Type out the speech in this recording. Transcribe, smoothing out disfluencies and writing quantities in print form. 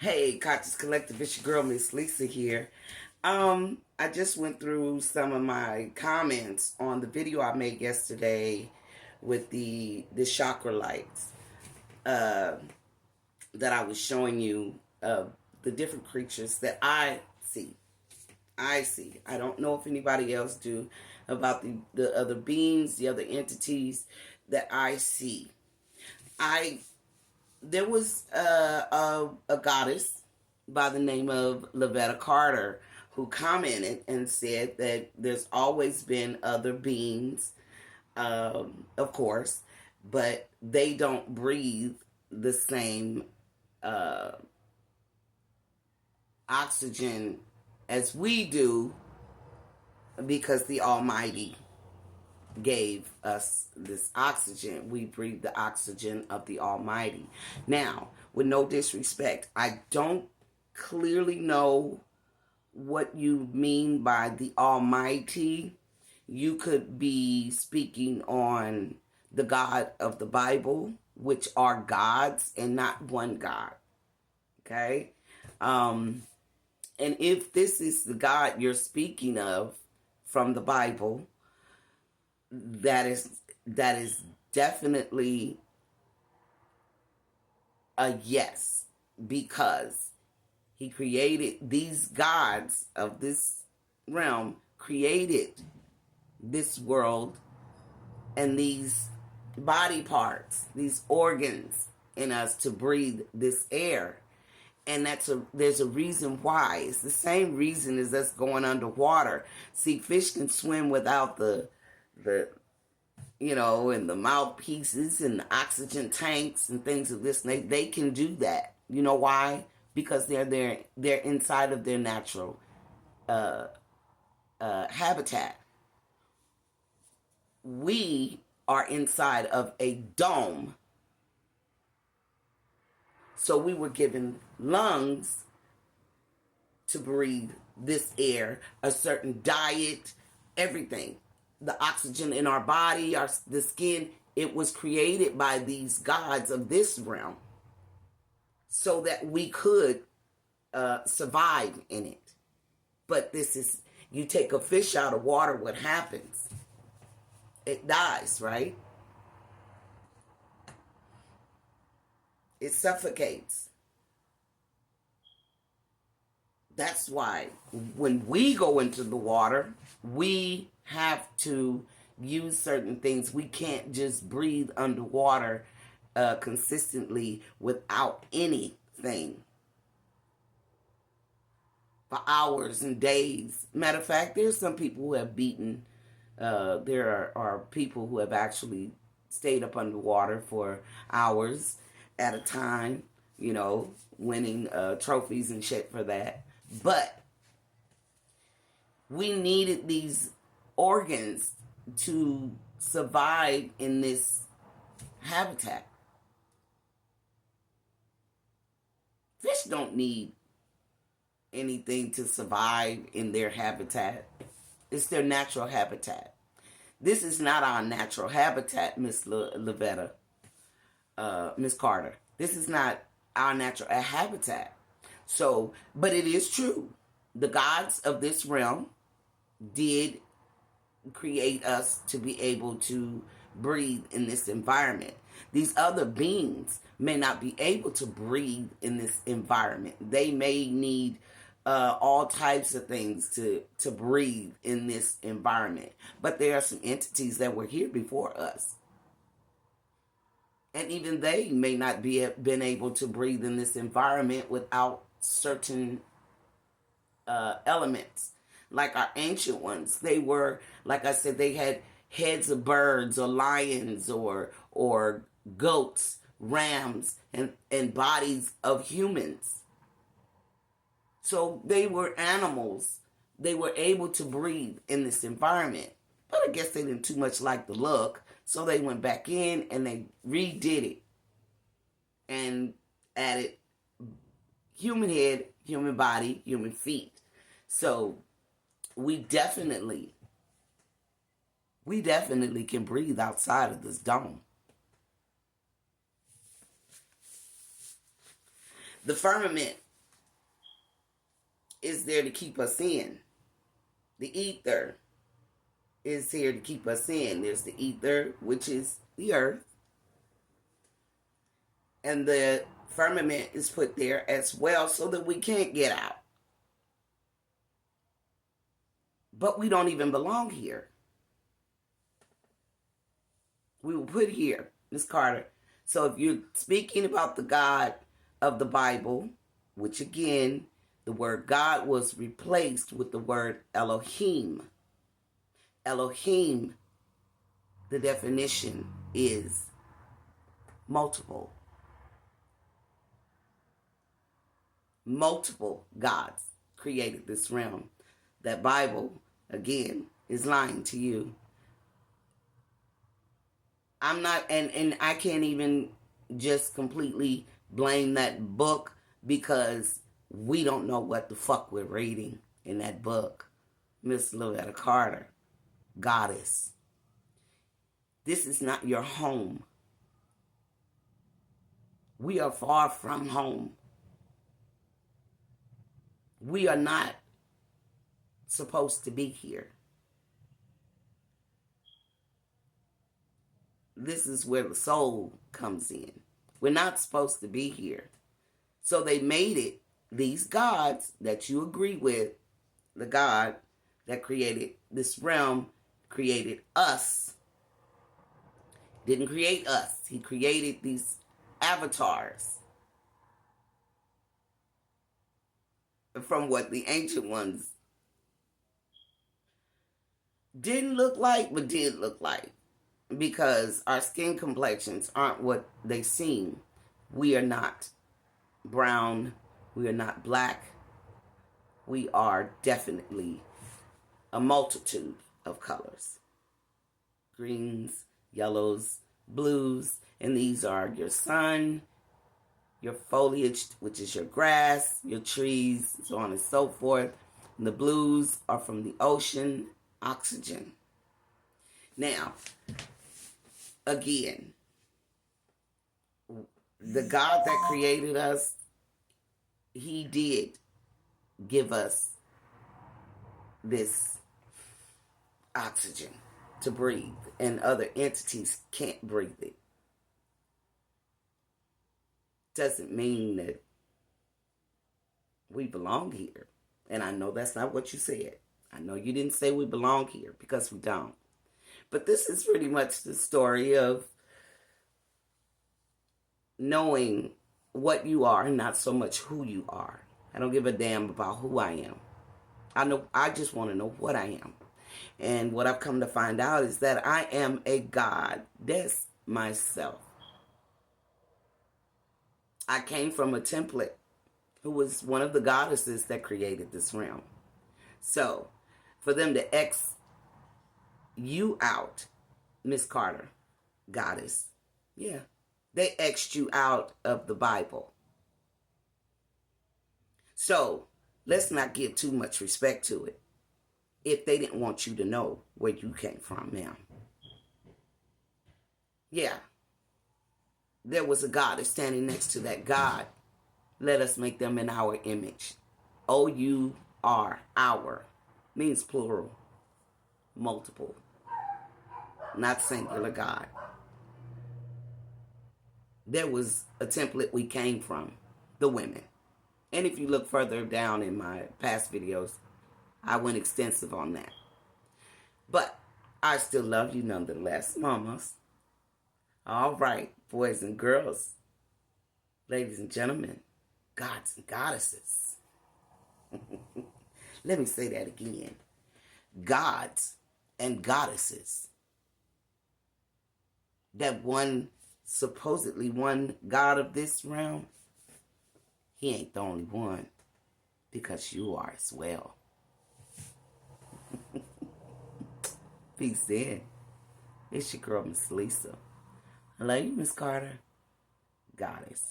Hey, Conscious Collective, it's your girl, Miss Lisa here. I just went through some of my comments on the video I made yesterday with the chakra lights that I was showing you the different creatures that I see. I see. I don't know if anybody else do about the other beings, the other entities that I see. I There was a goddess by the name of Lavetta Carter who commented and said that there's always been other beings, of course, but they don't breathe the same uh, oxygen as we do because the Almighty gave us this oxygen. We breathe the oxygen of the Almighty. Now, with no disrespect, I don't clearly know what you mean by the Almighty. You could be speaking on the God of the Bible, which are gods and not one God. Okay? And if this is the God you're speaking of from the Bible, that is definitely a yes, because he created these gods of this realm, created this world and these body parts, these organs in us to breathe this air. And there's a reason why. It's the same reason as us going underwater. See, fish can swim without the and the mouthpieces and the oxygen tanks and things of this nature. They can do that. You know why? Because they're inside of their natural habitat. We are inside of a dome. So we were given lungs to breathe this air, a certain diet, everything. The oxygen in our body, the skin, it was created by these gods of this realm so that we could survive in it. But you take a fish out of water, what happens? It dies, right? It suffocates. That's why when we go into the water, we have to use certain things. We can't just breathe underwater consistently without anything for hours and days. Matter of fact, there's some people who have there are people who have actually stayed up underwater for hours at a time, winning trophies and shit for that. But we needed these organs to survive in this habitat. Fish don't need anything to survive in their habitat. It's their natural habitat. This is not our natural habitat, Miss Lavetta, Miss Carter. This is not our natural habitat. So, but it is true. The gods of this realm did create us to be able to breathe in this environment. These other beings may not be able to breathe in this environment. They may need all types of things to breathe in this environment. But there are some entities that were here before us. And even they may not been able to breathe in this environment without certain elements. Like our ancient ones, they were, like I said, they had heads of birds or lions or goats, rams, and bodies of humans. So they were animals. They were able to breathe in this environment. But I guess they didn't too much like the look. So they went back in and they redid it and added human head, human body, human feet. So we definitely can breathe outside of this dome. The firmament is there to keep us in. The ether is here to keep us in. There's the ether, which is the earth. And the firmament is put there as well so that we can't get out. But we don't even belong here. We were put here, Miss Carter. So if you're speaking about the God of the Bible, which again, the word God was replaced with the word Elohim. Elohim, the definition is multiple. Multiple gods created this realm. That Bible, again, is lying to you. I'm not, and I can't even just completely blame that book because we don't know what the fuck we're reading in that book. Miss Louetta Carter, goddess. This is not your home. We are far from home. We are not supposed to be here. This is where the soul comes in. We're not supposed to be here. So they made it, these gods that you agree with, the God that created this realm, created us. Didn't create us. He created these avatars from what the ancient ones didn't look like, but did look like. Because our skin complexions aren't what they seem. We are not brown. We are not black. We are definitely a multitude of colors. Greens, yellows, blues, and these are your sun, your foliage, which is your grass, your trees, so on and so forth. And the blues are from the ocean, oxygen. Now, again, the God that created us, he did give us this oxygen to breathe, and other entities can't breathe it. Doesn't mean that we belong here. And I know that's not what you said. I know you didn't say we belong here, because we don't. But this is pretty much the story of knowing what you are and not so much who you are. I don't give a damn about who I am. I just want to know what I am. And what I've come to find out is that I am a goddess myself. I came from a template who was one of the goddesses that created this realm. So, for them to X you out, Miss Carter, goddess, yeah, they X'd you out of the Bible. So, let's not give too much respect to it if they didn't want you to know where you came from, ma'am. Yeah, there was a goddess standing next to that God. Let us make them in our image. O-U-R, our, means plural, multiple, not singular God. There was a template we came from, the women. And if you look further down in my past videos, I went extensive on that. But I still love you nonetheless, mamas. All right, boys and girls, ladies and gentlemen, gods and goddesses. Let me say that again. Gods and goddesses. That supposedly one God of this realm, he ain't the only one, because you are as well. Peace in. It's your girl, Miss Lisa. I love you, Miss Carter. Goddess.